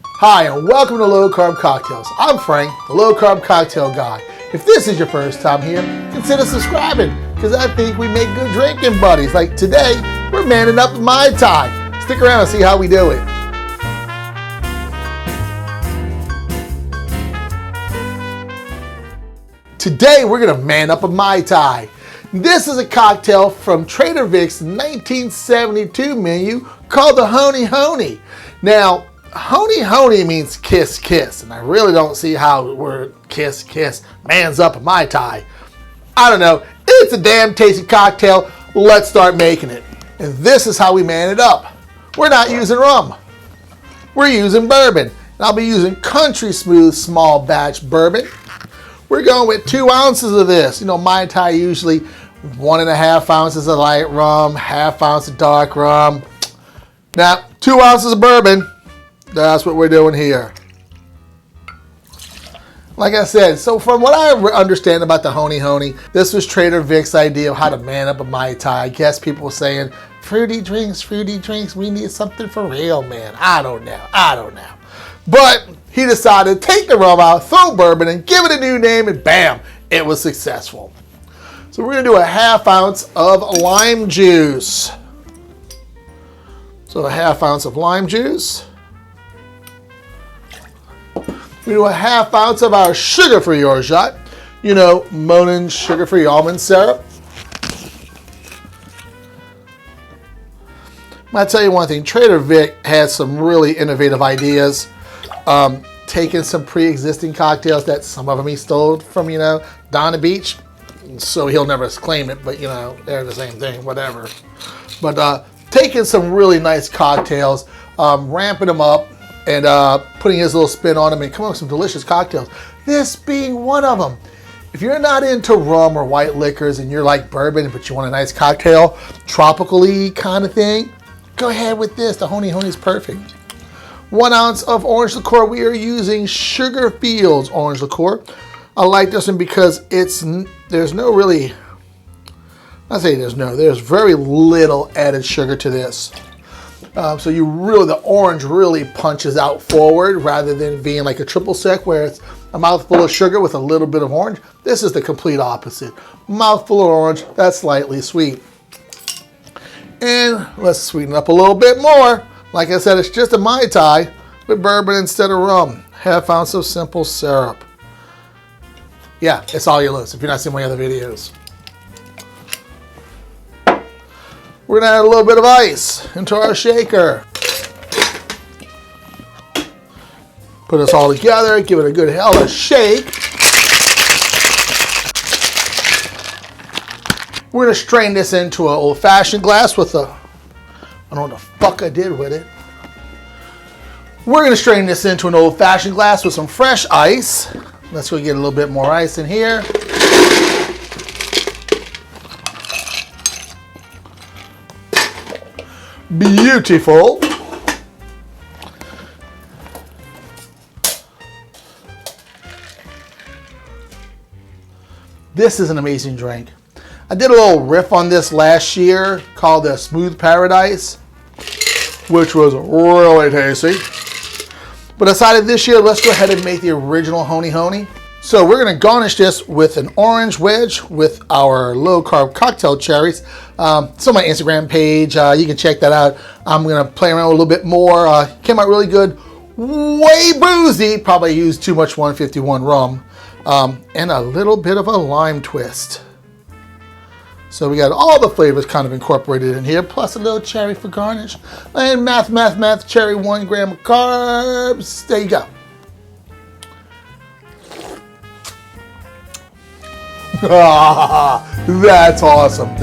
Hi, and welcome to Low Carb Cocktails. I'm Frank, the Low Carb Cocktail Guy. If this is your first time here, consider subscribing, because I think we make good drinking buddies. Like today, we're manning up a Mai Tai. Stick around and see how we do it. Today, we're going to man up a Mai Tai. This is a cocktail from Trader Vic's 1972 menu called the Honi. Now, Honi means kiss, kiss, and I really don't see how the word kiss, kiss mans up a Mai Tai. I don't know. It's a damn tasty cocktail. Let's start making it. And this is how we man it up. We're not using rum. We're using bourbon. And I'll be using Country Smooth small batch bourbon. We're going with 2 ounces of this. You know, Mai Tai usually 1.5 ounces of light rum, 1/2 ounce of dark rum. Now, 2 ounces of bourbon. That's what we're doing here. Like I said, so from what I understand about the Honi, this was Trader Vic's idea of how to man up a Mai Tai. I guess people were saying, fruity drinks, we need something for real, man. I don't know. But he decided to take the rum out, throw bourbon, and give it a new name, and bam, it was successful. So we're gonna do 1/2 ounce of lime juice. So 1/2 ounce of lime juice. We do 1/2 ounce of our sugar-free orgeat. You know, Monin sugar-free almond syrup. I'll tell you one thing, Trader Vic has some really innovative ideas. Taking some pre-existing cocktails that some of them he stole from, you know, Donna Beach. So he'll never claim it, but you know, they're the same thing, whatever. But taking some really nice cocktails, ramping them up, and putting his little spin on them and coming up with some delicious cocktails. This being one of them. If you're not into rum or white liquors and you're like bourbon, but you want a nice cocktail, tropical-y kind of thing, go ahead with this. The Honi is perfect. 1 ounce of orange liqueur. We are using Sugar Fields orange liqueur. I like this one because there's very little added sugar to this. So the orange really punches out forward rather than being like a triple sec where it's a mouthful of sugar with a little bit of orange. This is the complete opposite. Mouthful of orange, that's slightly sweet. And let's sweeten it up a little bit more. Like I said, it's just a Mai Tai with bourbon instead of rum. 1/2 ounce of simple syrup. Yeah, it's allulose if you're not seeing my other videos. We're gonna add a little bit of ice into our shaker. Put this all together, give it a good hell of a shake. We're gonna strain this into an old-fashioned glass with I don't know what the fuck I did with it. We're gonna strain this into an old-fashioned glass with some fresh ice. Let's go get a little bit more ice in here. Beautiful. This is an amazing drink. I did a little riff on this last year called the Smooth Paradise, which was really tasty. But I decided this year, let's go ahead and make the original Honi. So we're gonna garnish this with an orange wedge with our low carb cocktail cherries. It's on my Instagram page, you can check that out. I'm gonna play around a little bit more. Came out really good, way boozy, probably used too much 151 rum, and a little bit of a lime twist. So we got all the flavors kind of incorporated in here, plus a little cherry for garnish. And math, cherry, 1 gram of carbs. There you go. That's awesome.